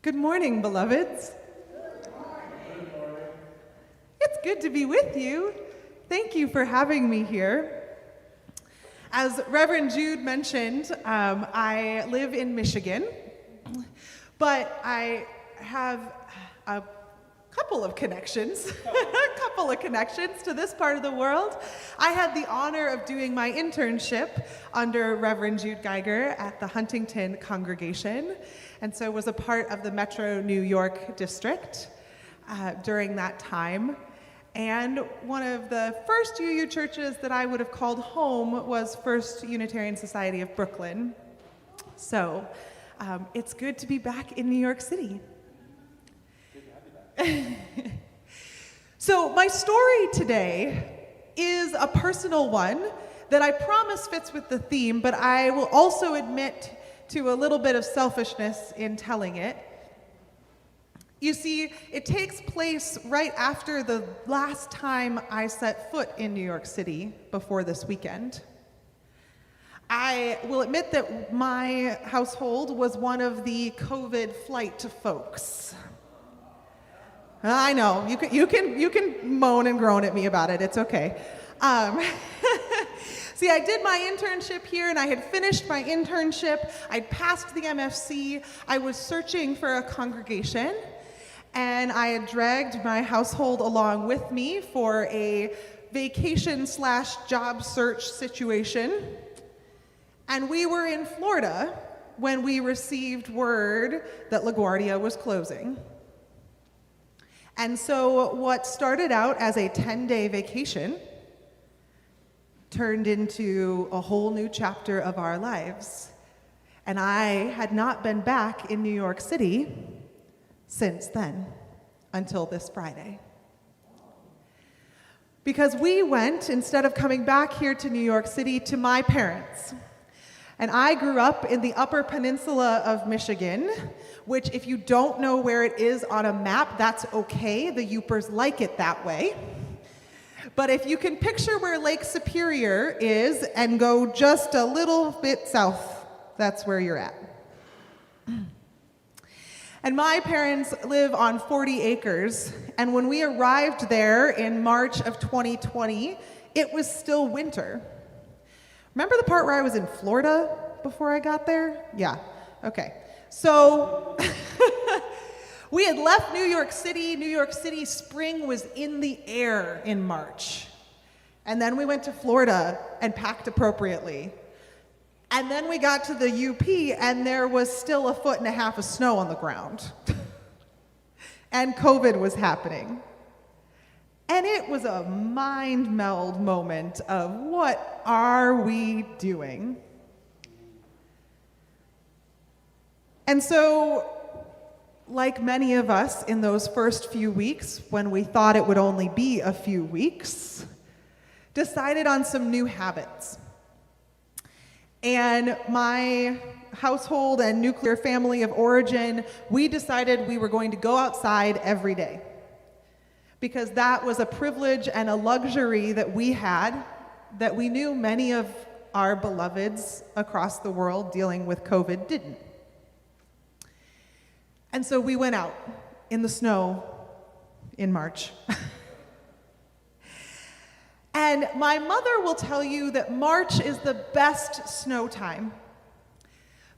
Good morning, beloveds. It's good to be with you. Thank you for having me here. As Reverend Jude mentioned, I live in Michigan, but I have a couple of connections to this part of the world. I had the honor of doing my internship under Reverend Jude Geiger at the Huntington congregation, and so was a part of the Metro New York district during that time. And one of the first UU churches that I would have called home was First Unitarian Society of Brooklyn. So it's good to be back in New York City. So my story today is a personal one that I promise fits with the theme, but I will also admit to a little bit of selfishness in telling it. You see, it takes place right after the last time I set foot in New York City before this weekend. I will admit that my household was one of the COVID flight folks. I know, you can moan and groan at me about it, it's okay. See, I did my internship here and I had finished my internship, I'd passed the MFC, I was searching for a congregation, and I had dragged my household along with me for a vacation/job search situation. And we were in Florida when we received word that LaGuardia was closing. And so what started out as a 10-day vacation turned into a whole new chapter of our lives. And I had not been back in New York City since then, until this Friday. Because we went, instead of coming back here to New York City, to my parents. And I grew up in the Upper Peninsula of Michigan, which if you don't know where it is on a map, that's okay. The Yoopers like it that way. But if you can picture where Lake Superior is and go just a little bit south, that's where you're at. And my parents live on 40 acres, and when we arrived there in March of 2020, it was still winter. Remember the part where I was in Florida before I got there? Yeah, okay. So we had left New York City. New York City spring was in the air in March. And then we went to Florida and packed appropriately. And then we got to the UP and there was still 1.5 feet of snow on the ground. And COVID was happening. And it was a mind meld moment of what are we doing? And so, like many of us in those first few weeks, when we thought it would only be a few weeks, decided on some new habits. And my household and nuclear family of origin, we decided we were going to go outside every day. Because that was a privilege and a luxury that we had, that we knew many of our beloveds across the world dealing with COVID didn't. And so we went out in the snow in March. And my mother will tell you that March is the best snow time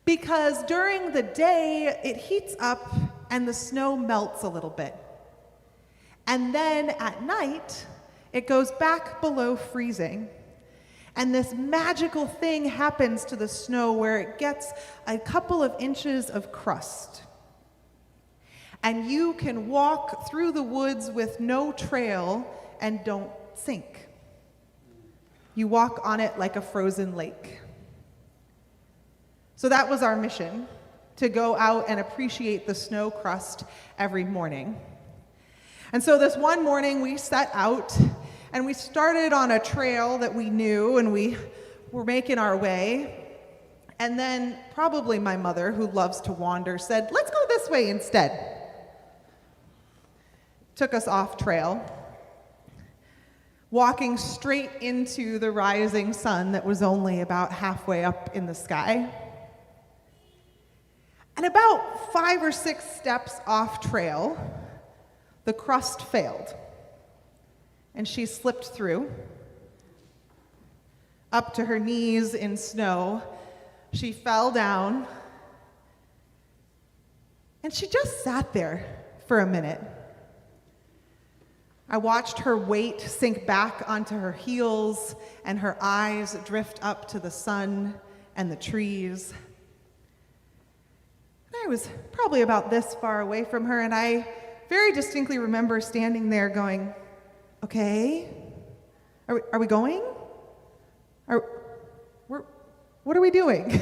because during the day it heats up and the snow melts a little bit. And then at night, it goes back below freezing. And this magical thing happens to the snow where it gets a couple of inches of crust. And you can walk through the woods with no trail and don't sink. You walk on it like a frozen lake. So that was our mission, to go out and appreciate the snow crust every morning. And so this one morning we set out and we started on a trail that we knew and we were making our way. And then probably my mother, who loves to wander, said, "Let's go this way instead." Took us off trail, walking straight into the rising sun that was only about halfway up in the sky. And about 5 or 6 steps off trail, the crust failed, and she slipped through. Up to her knees in snow, she fell down, and she just sat there for a minute. I watched her weight sink back onto her heels and her eyes drift up to the sun and the trees. And I was probably about this far away from her, and I very distinctly remember standing there going, okay, are we going? What are we doing?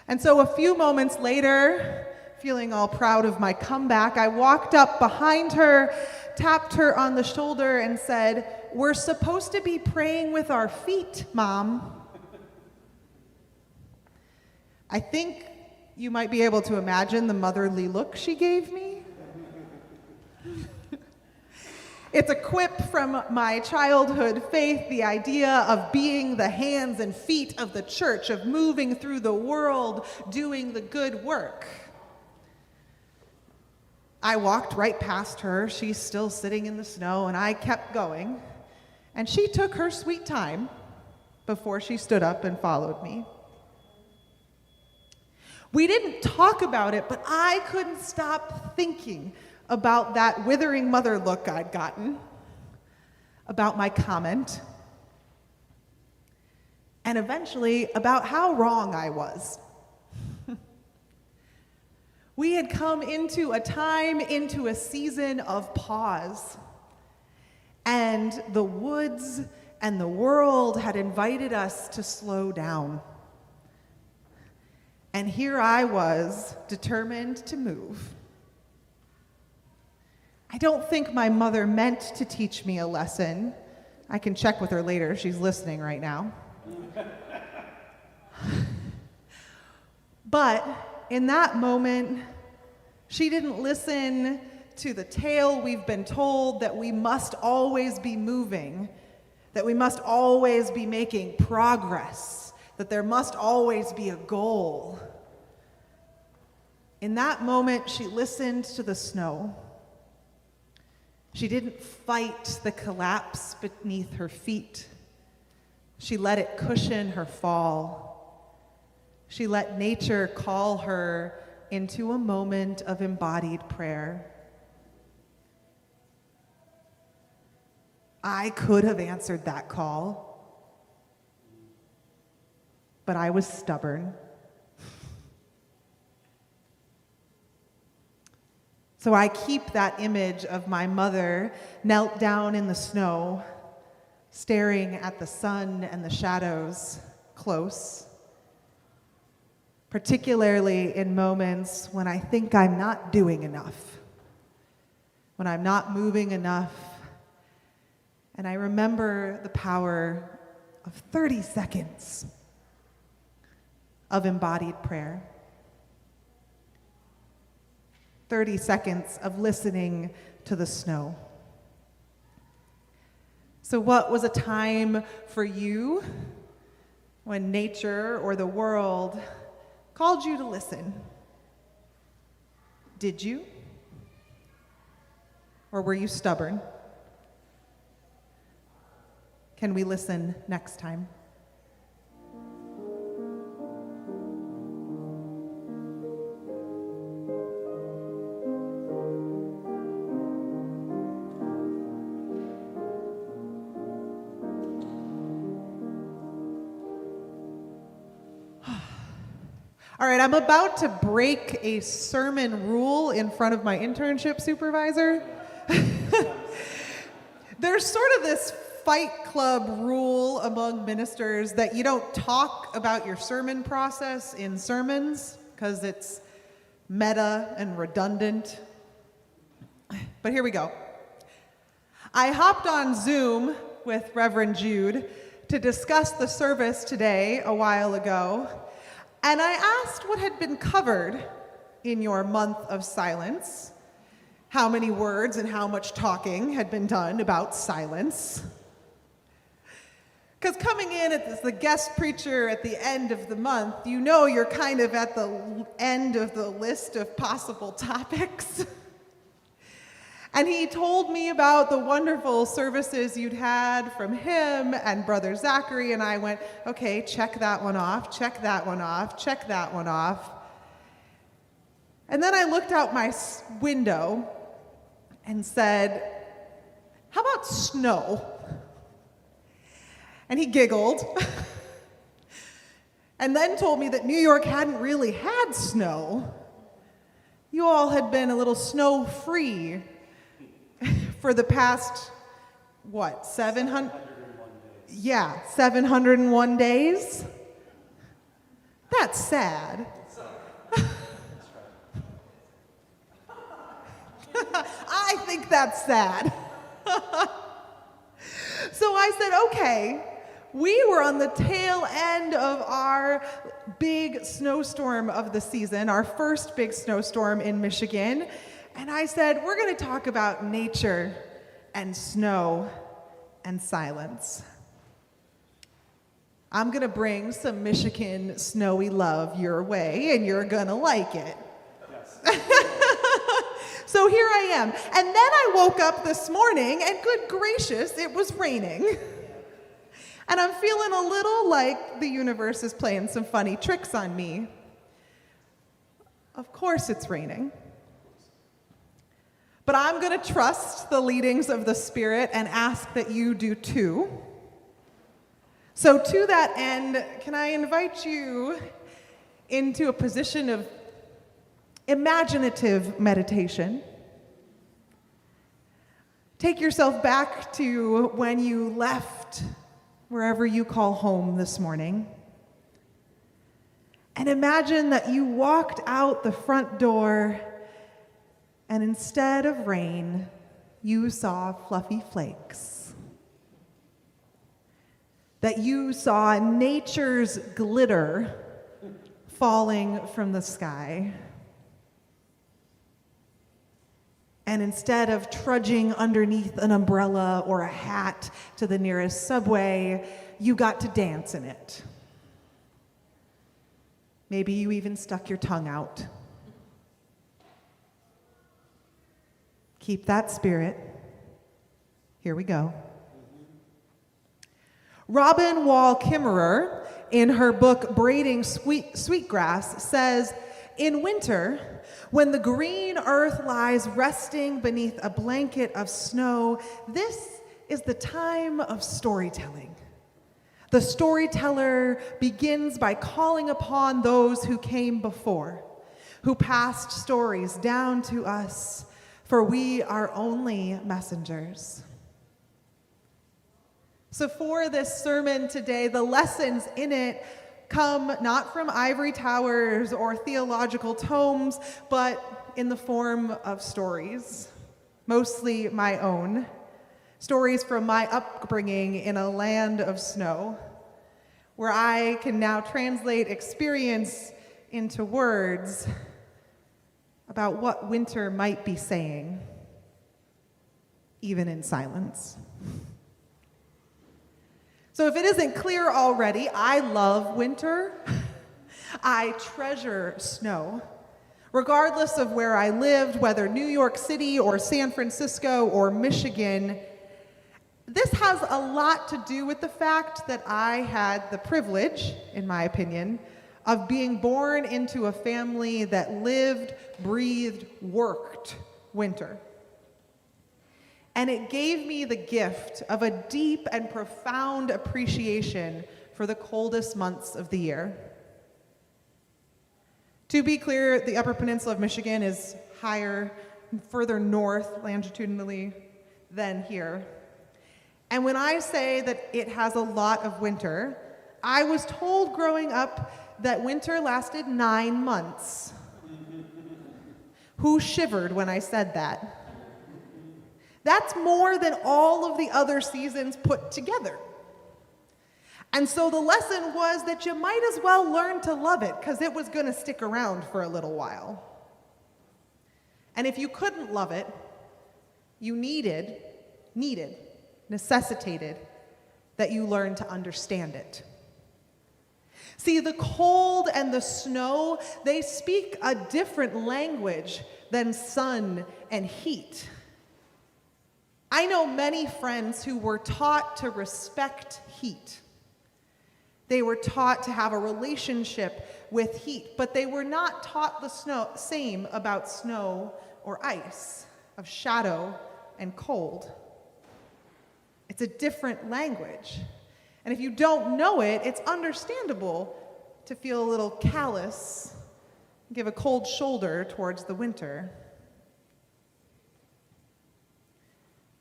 And so a few moments later, feeling all proud of my comeback, I walked up behind her, tapped her on the shoulder, and said, "We're supposed to be praying with our feet, Mom." I think you might be able to imagine the motherly look she gave me. It's a quip from my childhood faith, the idea of being the hands and feet of the church, of moving through the world, doing the good work. I walked right past her. She's still sitting in the snow, and I kept going. And she took her sweet time before she stood up and followed me. We didn't talk about it, but I couldn't stop thinking about that withering mother look I'd gotten, about my comment, and eventually about how wrong I was. We had come into a time, into a season of pause, and the woods and the world had invited us to slow down. And here I was, determined to move. I don't think my mother meant to teach me a lesson. I can check with her later. She's listening right now. But in that moment, she didn't listen to the tale we've been told that we must always be moving, that we must always be making progress, that there must always be a goal. In that moment, she listened to the snow. She didn't fight the collapse beneath her feet. She let it cushion her fall. She let nature call her into a moment of embodied prayer. I could have answered that call, but I was stubborn. So I keep that image of my mother knelt down in the snow, staring at the sun and the shadows close, particularly in moments when I think I'm not doing enough, when I'm not moving enough. And I remember the power of 30 seconds of embodied prayer. 30 seconds of listening to the snow. So what was a time for you when nature or the world called you to listen? Did you? Or were you stubborn? Can we listen next time? All right, I'm about to break a sermon rule in front of my internship supervisor. There's sort of this Fight Club rule among ministers that you don't talk about your sermon process in sermons because it's meta and redundant. But here we go. I hopped on Zoom with Reverend Jude to discuss the service today a while ago. And I asked what had been covered in your month of silence, how many words and how much talking had been done about silence. Because coming in as the guest preacher at the end of the month, you know you're kind of at the end of the list of possible topics. And he told me about the wonderful services you'd had from him and Brother Zachary, and I went, okay, check that one off, check that one off, check that one off. And then I looked out my window and said, how about snow? And he giggled, and then told me that New York hadn't really had snow. You all had been a little snow-free for the past, 700? 701 days? That's sad. I think that's sad. So I said, okay, we were on the tail end of our big snowstorm of the season, our first big snowstorm in Michigan. And I said, we're going to talk about nature and snow and silence. I'm going to bring some Michigan snowy love your way, and you're going to like it. Yes. So here I am. And then I woke up this morning, and good gracious, it was raining. And I'm feeling a little like the universe is playing some funny tricks on me. Of course it's raining. But I'm going to trust the leadings of the Spirit and ask that you do too. So to that end, can I invite you into a position of imaginative meditation? Take yourself back to when you left wherever you call home this morning. And imagine that you walked out the front door, and instead of rain, you saw fluffy flakes. That you saw nature's glitter falling from the sky. And instead of trudging underneath an umbrella or a hat to the nearest subway, you got to dance in it. Maybe you even stuck your tongue out. Keep that spirit. Here we go. Robin Wall Kimmerer, in her book Braiding Sweetgrass, says, in winter, when the green earth lies resting beneath a blanket of snow, this is the time of storytelling. The storyteller begins by calling upon those who came before, who passed stories down to us, for we are only messengers. So for this sermon today, the lessons in it come not from ivory towers or theological tomes, but in the form of stories, mostly my own. Stories from my upbringing in a land of snow, where I can now translate experience into words about what winter might be saying, even in silence. So if it isn't clear already, I love winter. I treasure snow. Regardless of where I lived, whether New York City or San Francisco or Michigan, this has a lot to do with the fact that I had the privilege, in my opinion, of being born into a family that lived, breathed, worked winter. And it gave me the gift of a deep and profound appreciation for the coldest months of the year. To be clear, the Upper Peninsula of Michigan is higher, further north longitudinally than here. And when I say that it has a lot of winter, I was told growing up that winter lasted 9 months. Who shivered when I said that? That's more than all of the other seasons put together. And so the lesson was that you might as well learn to love it, because it was going to stick around for a little while. And if you couldn't love it, you necessitated that you learn to understand it. See, the cold and the snow, they speak a different language than sun and heat. I know many friends who were taught to respect heat. They were taught to have a relationship with heat, but they were not taught the same about snow or ice, of shadow and cold. It's a different language. And if you don't know it, it's understandable to feel a little callous, give a cold shoulder towards the winter.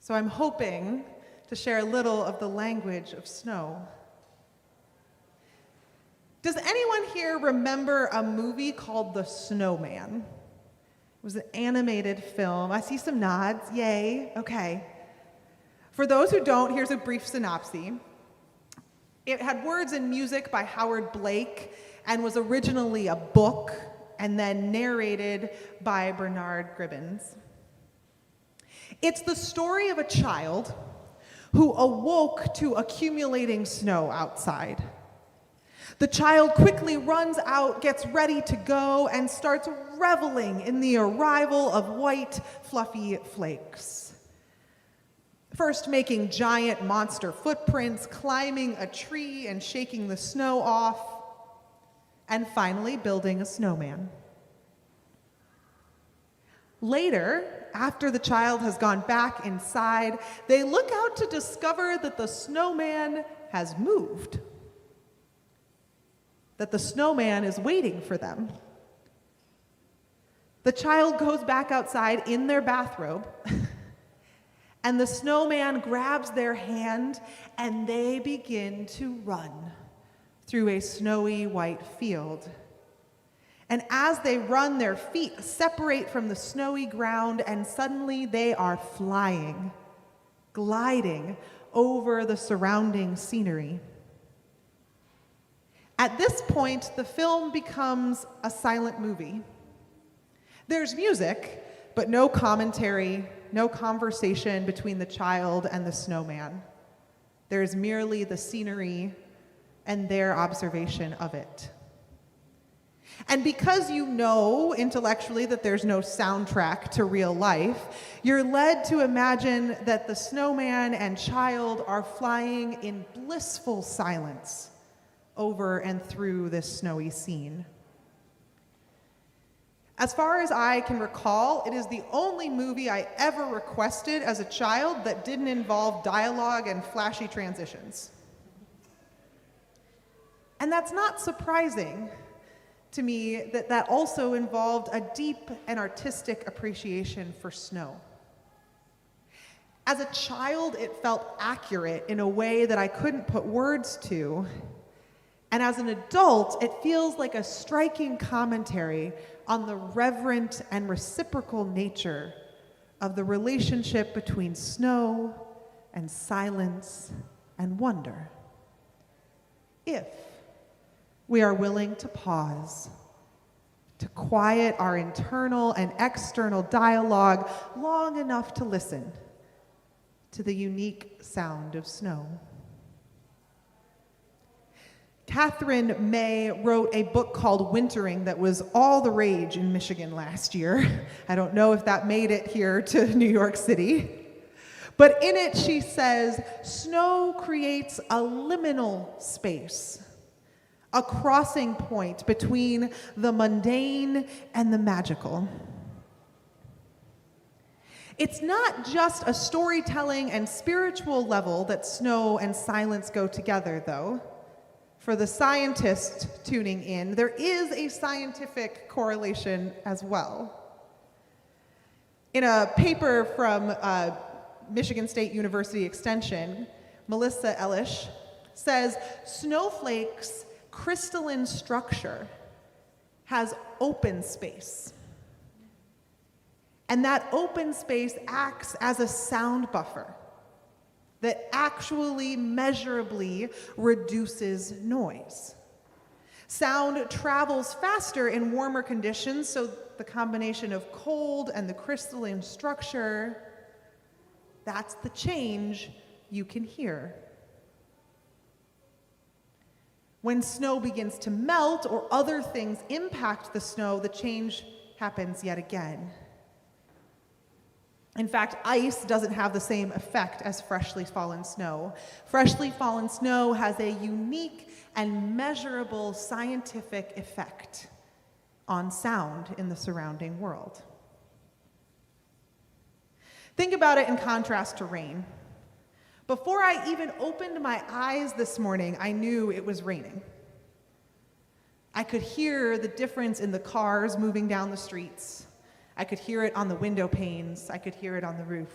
So I'm hoping to share a little of the language of snow. Does anyone here remember a movie called The Snowman? It was an animated film. I see some nods. Yay. Okay. For those who don't, here's a brief synopsis. It had words and music by Howard Blake and was originally a book and then narrated by Bernard Cribbins. It's the story of a child who awoke to accumulating snow outside. The child quickly runs out, gets ready to go, and starts reveling in the arrival of white, fluffy flakes. First making giant monster footprints, climbing a tree and shaking the snow off, and finally building a snowman. Later, after the child has gone back inside, they look out to discover that the snowman has moved, that the snowman is waiting for them. The child goes back outside in their bathrobe, and the snowman grabs their hand, and they begin to run through a snowy white field. And as they run, their feet separate from the snowy ground, and suddenly they are flying, gliding over the surrounding scenery. At this point, the film becomes a silent movie. There's music, but no commentary, no conversation between the child and the snowman. There's merely the scenery and their observation of it. And because you know intellectually that there's no soundtrack to real life, you're led to imagine that the snowman and child are flying in blissful silence over and through this snowy scene. As far as I can recall, it is the only movie I ever requested as a child that didn't involve dialogue and flashy transitions. And that's not surprising to me that that also involved a deep and artistic appreciation for snow. As a child, it felt accurate in a way that I couldn't put words to. And as an adult, it feels like a striking commentary on the reverent and reciprocal nature of the relationship between snow and silence and wonder. If we are willing to pause, to quiet our internal and external dialogue long enough to listen to the unique sound of snow. Catherine May wrote a book called Wintering that was all the rage in Michigan last year. I don't know if that made it here to New York City. But in it, she says, snow creates a liminal space, a crossing point between the mundane and the magical. It's not just a storytelling and spiritual level that snow and silence go together, though. For the scientists tuning in, there is a scientific correlation as well. In a paper from Michigan State University Extension, Melissa Elish says, snowflakes' crystalline structure has open space. And that open space acts as a sound buffer that actually measurably reduces noise. Sound travels faster in warmer conditions, so the combination of cold and the crystalline structure, that's the change you can hear. When snow begins to melt or other things impact the snow, the change happens yet again. In fact, ice doesn't have the same effect as freshly fallen snow. Freshly fallen snow has a unique and measurable scientific effect on sound in the surrounding world. Think about it in contrast to rain. Before I even opened my eyes this morning, I knew it was raining. I could hear the difference in the cars moving down the streets. I could hear it on the window panes. I could hear it on the roof.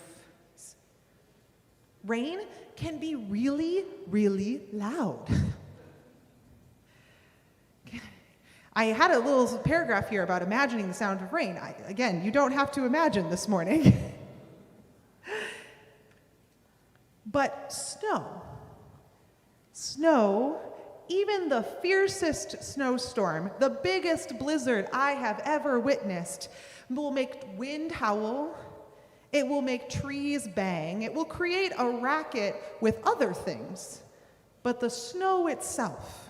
Rain can be really, really loud. I had a little paragraph here about imagining the sound of rain. Again, you don't have to imagine this morning. But snow, even the fiercest snowstorm, the biggest blizzard I have ever witnessed, will make wind howl, it will make trees bang, it will create a racket with other things. But the snow itself,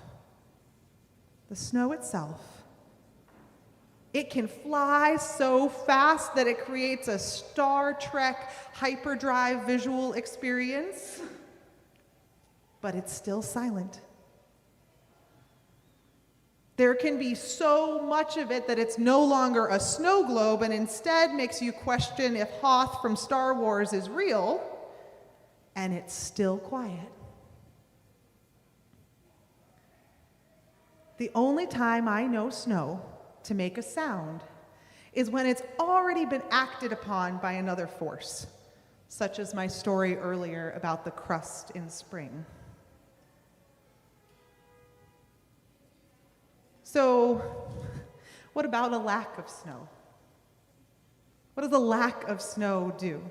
it can fly so fast that it creates a Star Trek hyperdrive visual experience, but it's still silent. There can be so much of it that it's no longer a snow globe and instead makes you question if Hoth from Star Wars is real, and it's still quiet. The only time I know snow to make a sound is when it's already been acted upon by another force, such as my story earlier about the crust in spring. So, what about a lack of snow? What does a lack of snow do?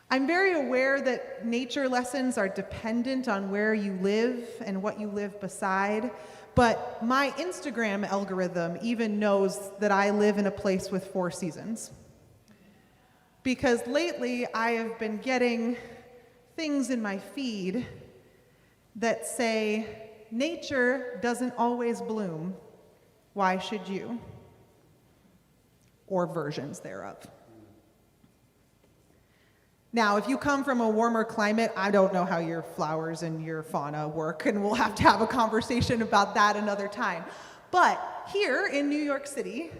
I'm very aware that nature lessons are dependent on where you live and what you live beside, but my Instagram algorithm even knows that I live in a place with 4 seasons. Because lately I have been getting things in my feed that say, nature doesn't always bloom, why should you? Or versions thereof. Now, if you come from a warmer climate, I don't know how your flowers and your fauna work, and we'll have to have a conversation about that another time. But here in New York City,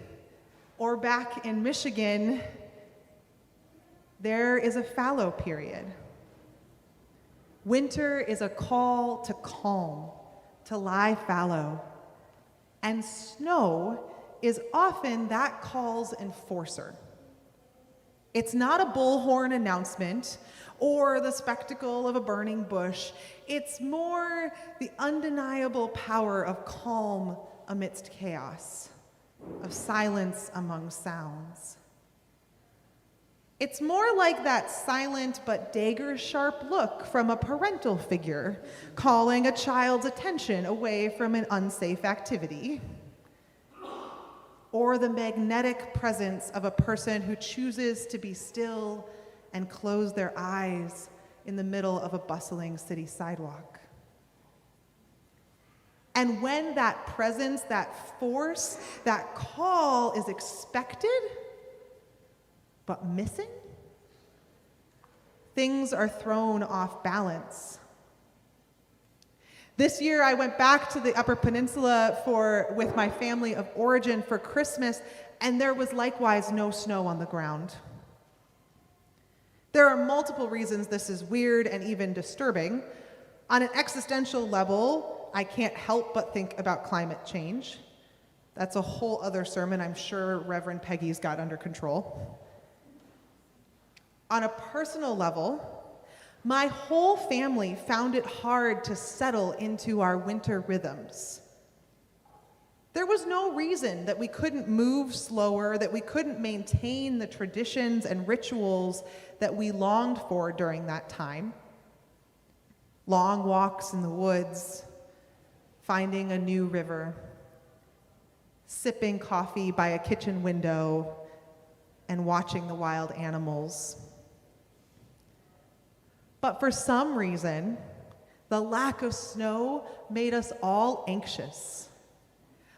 or back in Michigan, there is a fallow period. Winter is a call to calm, to lie fallow. And snow is often that call's enforcer. It's not a bullhorn announcement or the spectacle of a burning bush. It's more the undeniable power of calm amidst chaos, of silence among sounds. It's more like that silent but dagger-sharp look from a parental figure calling a child's attention away from an unsafe activity. Or the magnetic presence of a person who chooses to be still and close their eyes in the middle of a bustling city sidewalk. And when that presence, that force, that call is expected, but missing, things are thrown off balance. This year I went back to the Upper Peninsula with my family of origin for Christmas, and there was likewise no snow on the ground. There are multiple reasons this is weird and even disturbing. On an existential level, I can't help but think about climate change. That's a whole other sermon I'm sure Reverend Peggy's got under control. On a personal level, my whole family found it hard to settle into our winter rhythms. There was no reason that we couldn't move slower, that we couldn't maintain the traditions and rituals that we longed for during that time. Long walks in the woods, finding a new river, sipping coffee by a kitchen window, and watching the wild animals. But for some reason, The lack of snow made us all anxious.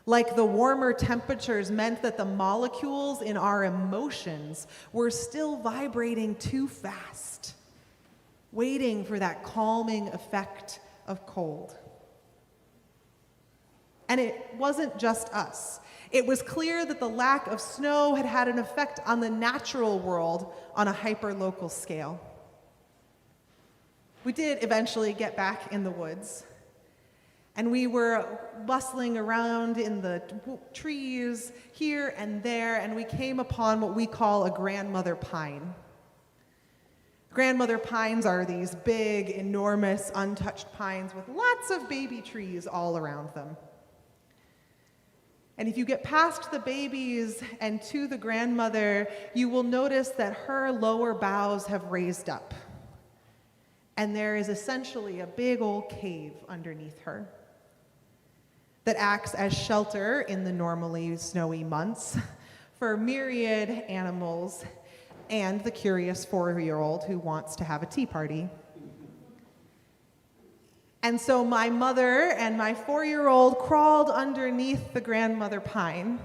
Like the warmer temperatures meant that the molecules in our emotions were still vibrating too fast, waiting for that calming effect of cold. And it wasn't just us. It was clear that the lack of snow had had an effect on the natural world on a hyper-local scale. We did eventually get back in the woods, and we were bustling around in the trees here and there, and we came upon what we call a grandmother pine. Grandmother pines are these big, enormous, untouched pines with lots of baby trees all around them. And if you get past the babies and to the grandmother, you will notice that her lower boughs have raised up. And there is essentially a big old cave underneath her that acts as shelter in the normally snowy months for myriad animals and the curious 4-year-old who wants to have a tea party. And so my mother and my 4-year-old crawled underneath the grandmother pine,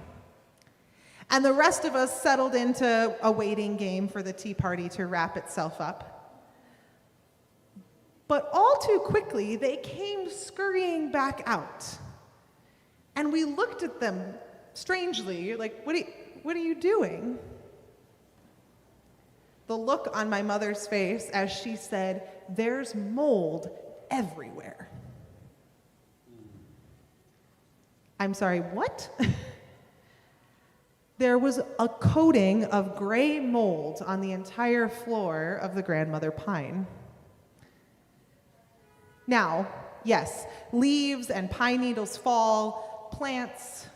and the rest of us settled into a waiting game for the tea party to wrap itself up. But all too quickly, they came scurrying back out. And we looked at them strangely, like, what are you doing? The look on my mother's face as she said, "There's mold everywhere." I'm sorry, what? There was a coating of gray mold on the entire floor of the grandmother pine. Now, yes, leaves and pine needles fall, plants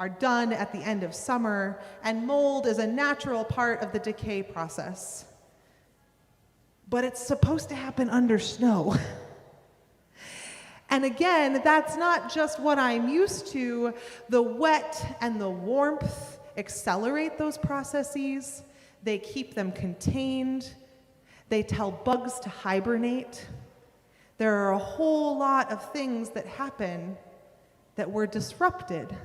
are done at the end of summer, and mold is a natural part of the decay process. But it's supposed to happen under snow. And again, that's not just what I'm used to. The wet and the warmth accelerate those processes. They keep them contained. They tell bugs to hibernate. There are a whole lot of things that happen that were disrupted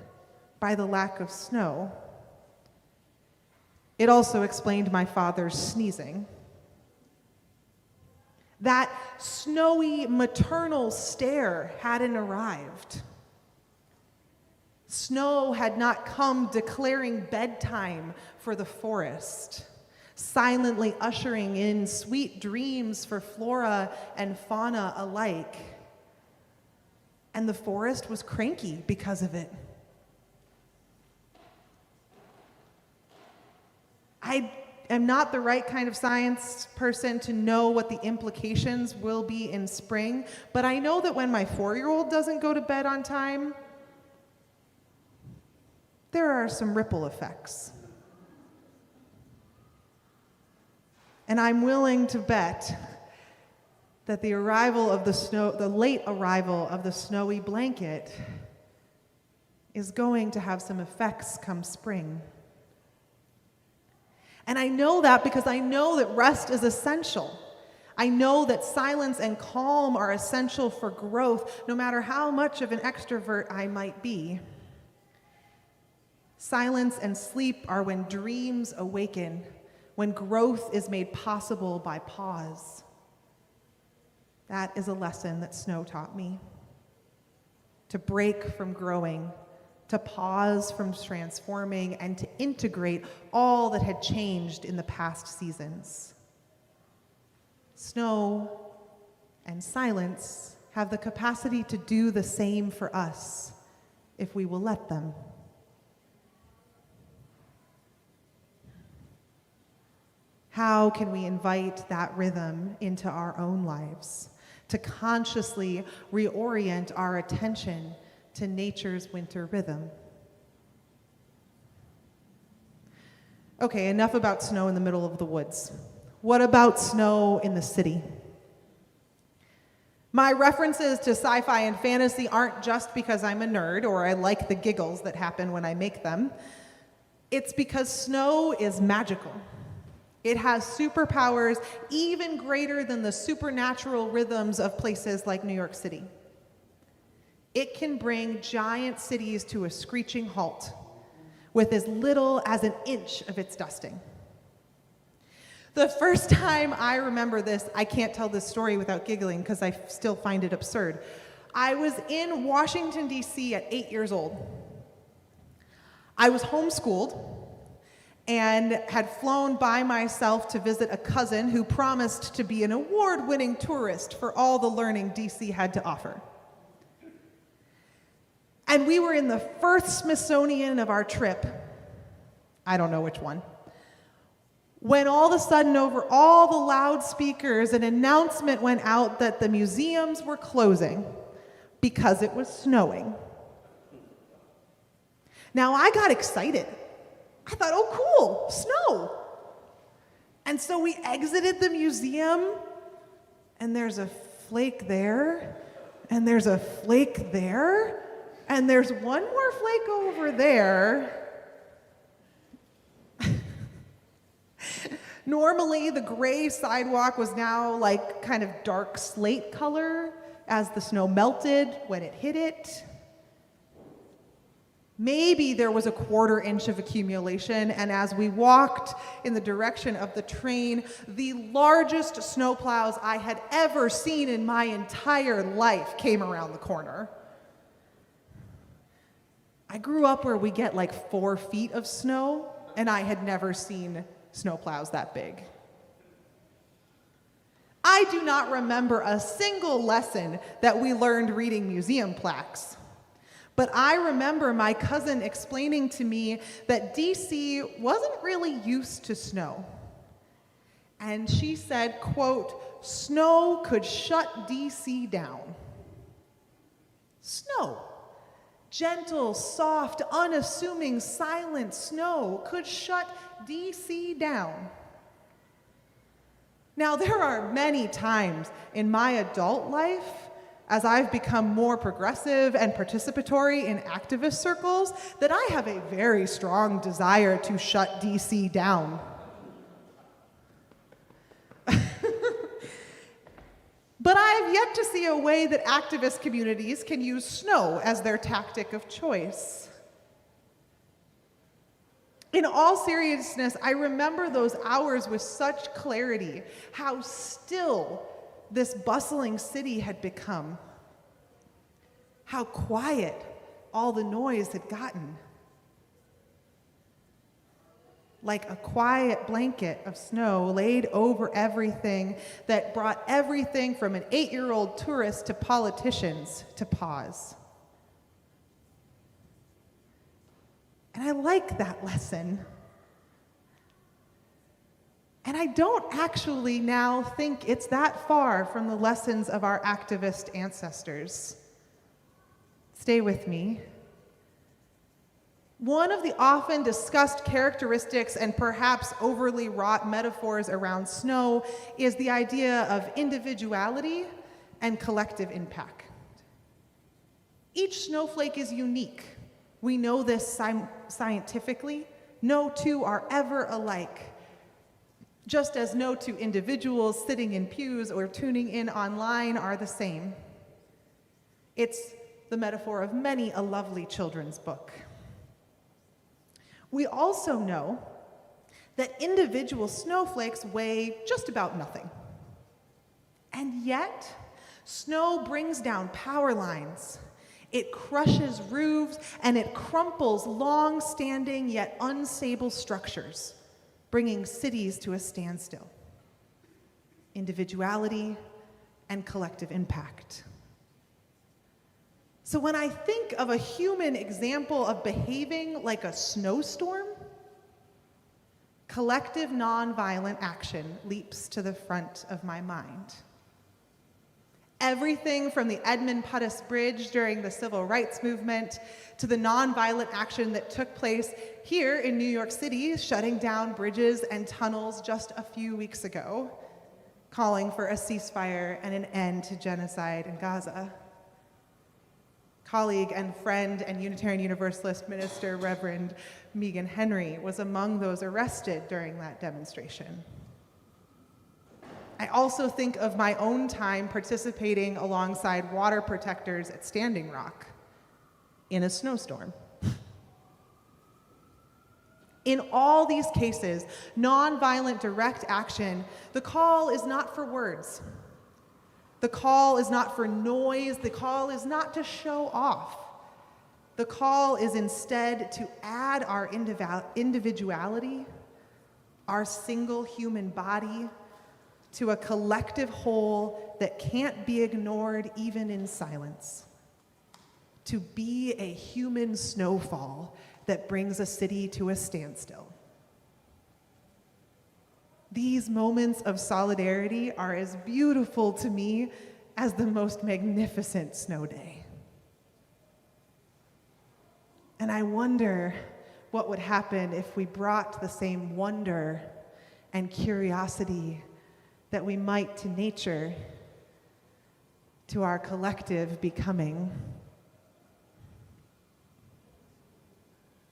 by the lack of snow. It also explained my father's sneezing. That snowy maternal stare hadn't arrived. Snow had not come declaring bedtime for the forest, silently ushering in sweet dreams for flora and fauna alike. And the forest was cranky because of it. I am not the right kind of science person to know what the implications will be in spring, but I know that when my 4-year-old doesn't go to bed on time, there are some ripple effects. And I'm willing to bet that the arrival of the snow, the late arrival of the snowy blanket, is going to have some effects come spring. And I know that because I know that rest is essential. I know that silence and calm are essential for growth, no matter how much of an extrovert I might be. Silence and sleep are when dreams awaken, when growth is made possible by pause. That is a lesson that snow taught me. To break from growing, to pause from transforming, and to integrate all that had changed in the past seasons. Snow and silence have the capacity to do the same for us if we will let them. How can we invite that rhythm into our own lives, to consciously reorient our attention to nature's winter rhythm? Okay, enough about snow in the middle of the woods. What about snow in the city? My references to sci-fi and fantasy aren't just because I'm a nerd or I like the giggles that happen when I make them. It's because snow is magical. It has superpowers even greater than the supernatural rhythms of places like New York City. It can bring giant cities to a screeching halt with as little as an inch of its dusting. The first time I remember this, I can't tell this story without giggling because I still find it absurd. I was in Washington, D.C. at 8 years old. I was homeschooled and had flown by myself to visit a cousin who promised to be an award-winning tourist for all the learning D.C. had to offer. And we were in the first Smithsonian of our trip. I don't know which one. When all of a sudden, over all the loudspeakers, an announcement went out that the museums were closing because it was snowing. Now, I got excited. I thought, oh, cool, snow. And so we exited the museum, and there's a flake there, and there's a flake there, and there's one more flake over there. Normally, the gray sidewalk was now like kind of dark slate color as the snow melted when it hit it. Maybe there was a 1/4 inch of accumulation, and as we walked in the direction of the train, the largest snowplows I had ever seen in my entire life came around the corner. I grew up where we get like 4 feet of snow, and I had never seen snowplows that big. I do not remember a single lesson that we learned reading museum plaques. But I remember my cousin explaining to me that DC wasn't really used to snow. And she said, quote, "Snow could shut DC down." Snow. Gentle, soft, unassuming, silent snow could shut DC down. Now, there are many times in my adult life, as I've become more progressive and participatory in activist circles, that I have a very strong desire to shut DC down. But I have yet to see a way that activist communities can use snow as their tactic of choice. In all seriousness, I remember those hours with such clarity, how still this bustling city had become, how quiet all the noise had gotten. Like a quiet blanket of snow laid over everything that brought everything from an 8-year-old tourist to politicians to pause. And I like that lesson. And I don't actually now think it's that far from the lessons of our activist ancestors. Stay with me. One of the often discussed characteristics and perhaps overly wrought metaphors around snow is the idea of individuality and collective impact. Each snowflake is unique. We know this scientifically. No two are ever alike. Just as no two individuals sitting in pews or tuning in online are the same. It's the metaphor of many a lovely children's book. We also know that individual snowflakes weigh just about nothing. And yet, snow brings down power lines. It crushes roofs, and it crumples long-standing yet unstable structures, bringing cities to a standstill. Individuality and collective impact. So when I think of a human example of behaving like a snowstorm, collective nonviolent action leaps to the front of my mind. Everything from the Edmund Pettus Bridge during the Civil Rights Movement to the nonviolent action that took place here in New York City, shutting down bridges and tunnels just a few weeks ago, calling for a ceasefire and an end to genocide in Gaza. colleague and friend and Unitarian Universalist minister, Reverend Megan Henry, was among those arrested during that demonstration. I also think of my own time participating alongside water protectors at Standing Rock in a snowstorm. In all these cases, nonviolent direct action, the call is not for words. The call is not for noise. The call is not to show off. The call is instead to add our individuality, our single human body, to a collective whole that can't be ignored even in silence. To be a human snowfall that brings a city to a standstill. These moments of solidarity are as beautiful to me as the most magnificent snow day. And I wonder what would happen if we brought the same wonder and curiosity that we might to nature, to our collective becoming.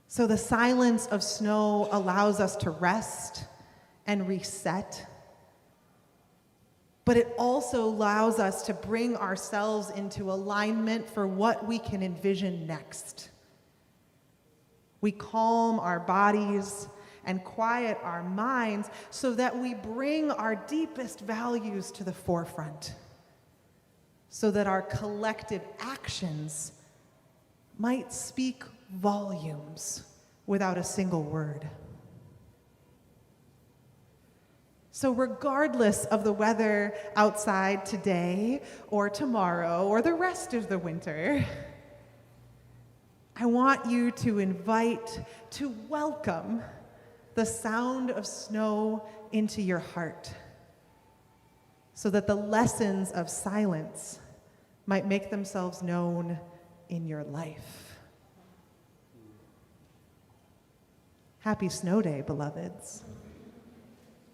So the silence of snow allows us to rest and reset, but it also allows us to bring ourselves into alignment for what we can envision next. We calm our bodies and quiet our minds so that we bring our deepest values to the forefront, so that our collective actions might speak volumes without a single word. So regardless of the weather outside today or tomorrow or the rest of the winter, I want you to welcome the sound of snow into your heart, so that the lessons of silence might make themselves known in your life. Happy Snow Day, beloveds.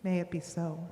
May it be so.